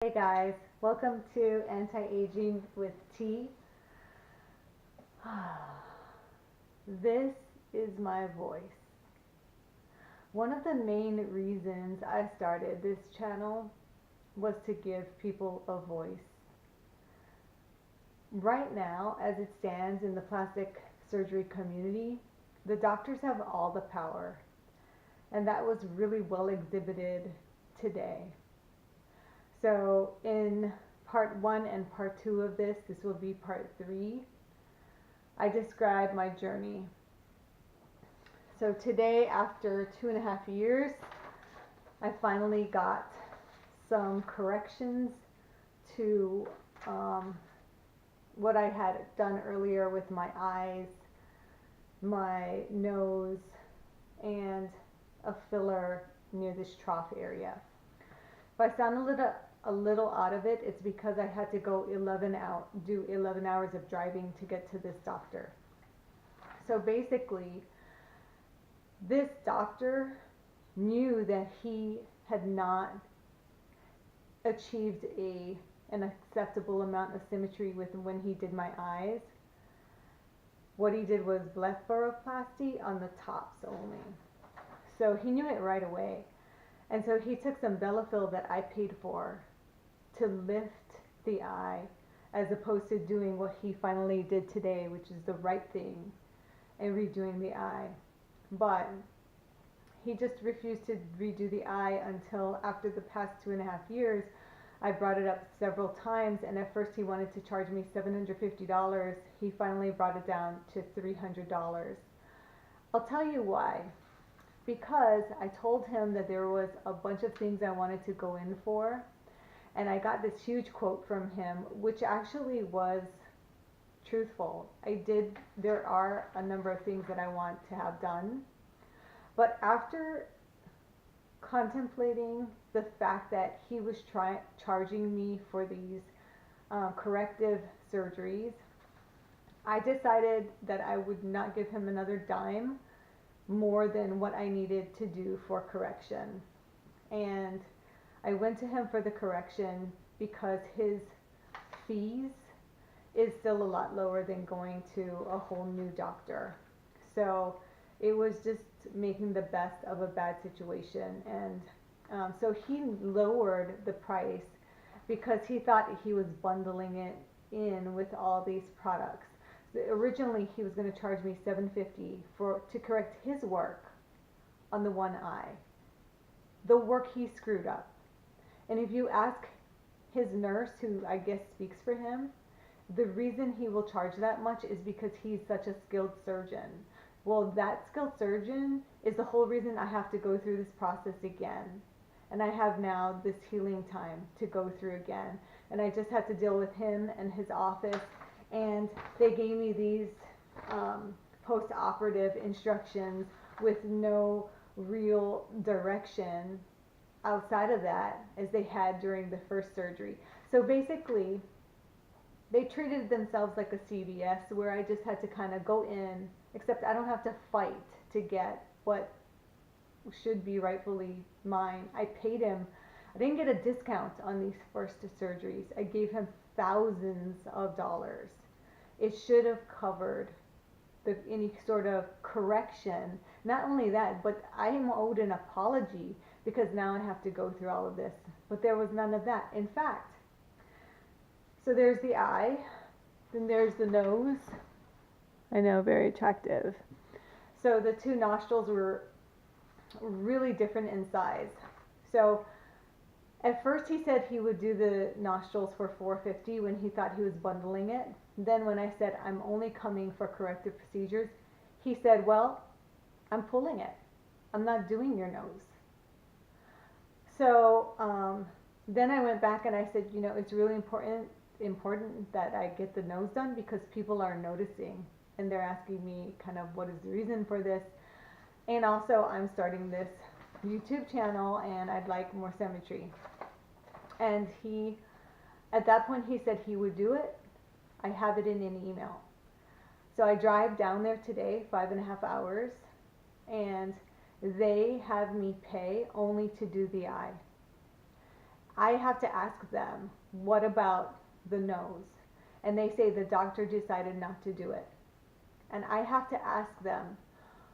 Hey guys, welcome to Anti-Aging with T. This is my voice. One of the main reasons I started this channel was to give people a voice. Right now, as it stands in the plastic surgery community, the doctors have all the power, and that was really well exhibited today. So in part 1 and part 2 of this will be part 3, I describe my journey. So today, after 2.5 years, I finally got some corrections to what I had done earlier with my eyes, my nose, and a filler near this trough area. If I sound a little out of it, it's because I had to go do 11 hours of driving to get to this doctor. So basically, this doctor knew that he had not achieved an acceptable amount of symmetry with when he did my eyes. What he did was blepharoplasty on the tops only. So he knew it right away. And so he took some Bellafill that I paid for to lift the eye, as opposed to doing what he finally did today, which is the right thing, and redoing the eye. But he just refused to redo the eye until after the past 2.5 years. I brought it up several times, and at first he wanted to charge me $750. He finally brought it down to $300. I'll tell you why. Because I told him that there was a bunch of things I wanted to go in for, and I got this huge quote from him, which actually was truthful. There are a number of things that I want to have done, but after contemplating the fact that he was charging me for these corrective surgeries, I decided that I would not give him another dime more than what I needed to do for correction. And I went to him for the correction because his fees is still a lot lower than going to a whole new doctor. So it was just making the best of a bad situation. And so he lowered the price because he thought he was bundling it in with all these products. Originally, he was going to charge me $750 to correct his work on the one eye, the work he screwed up. And if you ask his nurse, who I guess speaks for him, the reason he will charge that much is because he's such a skilled surgeon. Well, that skilled surgeon is the whole reason I have to go through this process again. And I have now this healing time to go through again. And I just had to deal with him and his office. And they gave me these post-operative instructions with no real direction outside of that as they had during the first surgery. So basically, they treated themselves like a CVS, where I just had to kind of go in, except I don't have to fight to get what should be rightfully mine. I paid him. I didn't get a discount on these first surgeries. I gave him thousands of dollars. It should have covered any sort of correction. Not only that, but I am owed an apology because now I have to go through all of this. But there was none of that. In fact, so there's the eye, then there's the nose. I know, very attractive. So the two nostrils were really different in size. So at first he said he would do the nostrils for $450 when he thought he was bundling it. Then when I said I'm only coming for corrective procedures, he said, well, I'm pulling it. I'm not doing your nose. So then I went back and I said, it's really important that I get the nose done because people are noticing and they're asking me kind of what is the reason for this. And also I'm starting this YouTube channel and I'd like more symmetry. And at that point he said he would do it. I have it in an email. So I drive down there today, 5.5 hours, and they have me pay only to do the eye. I have to ask them, what about the nose? And they say the doctor decided not to do it. And I have to ask them,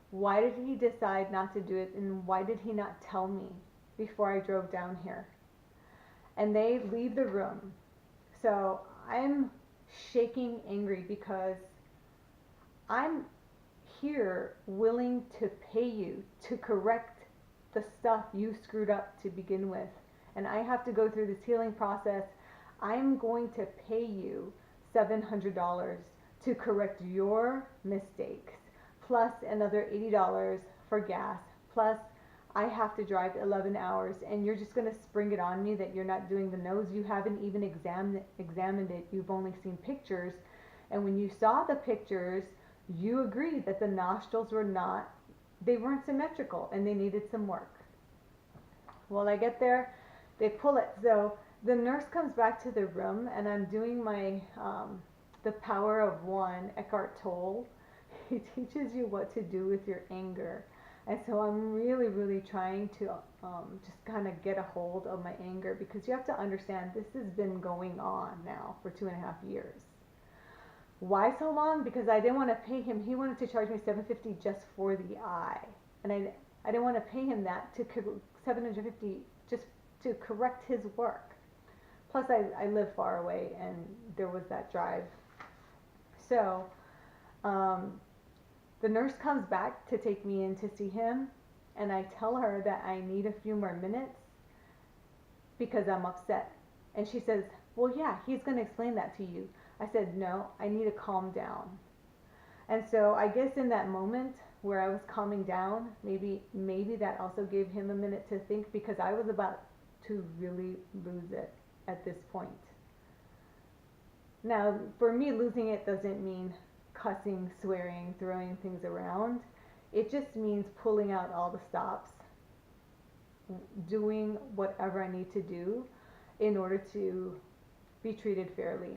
why did he decide not to do it, and why did he not tell me before I drove down here? And they leave the room. So I'm shaking angry because I'm here willing to pay you to correct the stuff you screwed up to begin with. And I have to go through this healing process. I'm going to pay you $700 to correct your mistakes, plus another $80 for gas, plus I have to drive 11 hours, and you're just going to spring it on me that you're not doing the nose. You haven't even examined it. You've only seen pictures. And when you saw the pictures, you agreed that the nostrils they weren't symmetrical and they needed some work. Well, I get there, they pull it. So the nurse comes back to the room, and I'm doing my, the power of one, Eckhart Tolle. He teaches you what to do with your anger. And so I'm really, really trying to just kind of get a hold of my anger, because you have to understand this has been going on now for 2.5 years. Why so long? Because I didn't want to pay him. He wanted to charge me $750 just for the eye, and I didn't want to pay him that to $750 just to correct his work. Plus, I live far away, and there was that drive. So the nurse comes back to take me in to see him, and I tell her that I need a few more minutes because I'm upset. And she says, well, yeah, he's going to explain that to you. I said, no, I need to calm down. And so I guess in that moment where I was calming down, maybe that also gave him a minute to think, because I was about to really lose it at this point. Now, for me, losing it doesn't mean cussing, swearing, throwing things around. It just means pulling out all the stops, doing whatever I need to do in order to be treated fairly.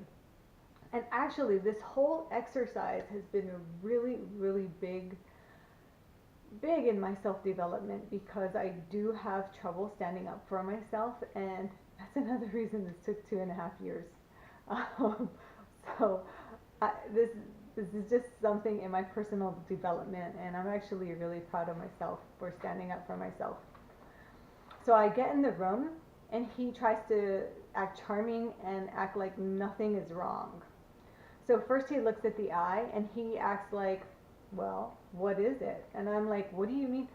And actually, this whole exercise has been a really, really big in my self-development, because I do have trouble standing up for myself, and that's another reason this took 2.5 years. So this is just something in my personal development, and I'm actually really proud of myself for standing up for myself. So I get in the room, and he tries to act charming and act like nothing is wrong. So first he looks at the eye, and he acts like, well, what is it? And I'm like, what do you mean?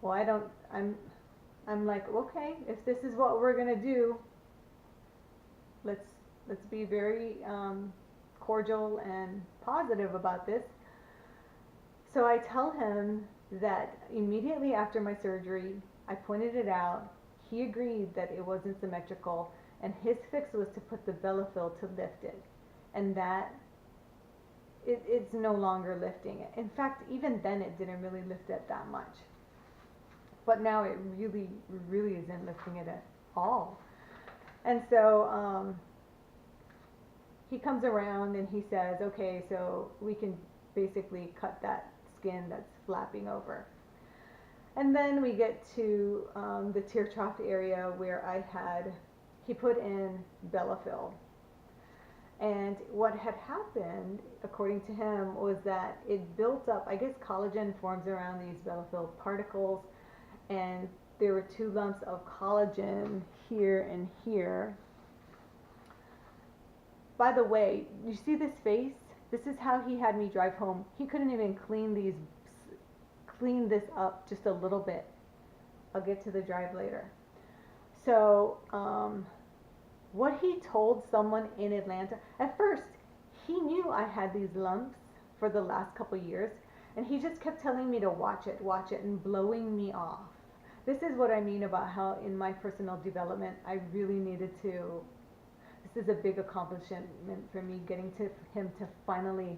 Well, I'm like, okay, if this is what we're gonna do, let's be very cordial and positive about this. So I tell him that immediately after my surgery, I pointed it out. He agreed that it wasn't symmetrical, and his fix was to put the Bellafill to lift it, and that it's no longer lifting it. In fact, even then it didn't really lift it that much. But now it really, really isn't lifting it at all. And so he comes around and he says, okay, so we can basically cut that skin that's flapping over. And then we get to the tear trough area where he put in Bellafill. And what had happened, according to him, was that it built up, I guess collagen forms around these Bellafill particles, and there were 2 lumps of collagen here and here. By the way, you see this face? This is how he had me drive home. He couldn't even clean this up just a little bit. I'll get to the drive later. So, what he told someone in Atlanta, at first, he knew I had these lumps for the last couple years, and he just kept telling me to watch it, and blowing me off. This is what I mean about how in my personal development, I really needed to, this is a big accomplishment for me, getting to him to finally,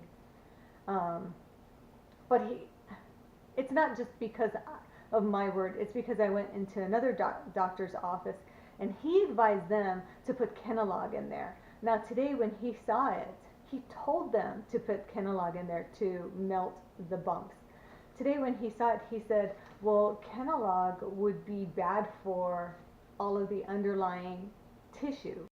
it's not just because of my word, it's because I went into another doctor's office, and he advised them to put Kenalog in there. Now today when he saw it, he told them to put Kenalog in there to melt the bumps. Today when he saw it, he said, well, Kenalog would be bad for all of the underlying tissue.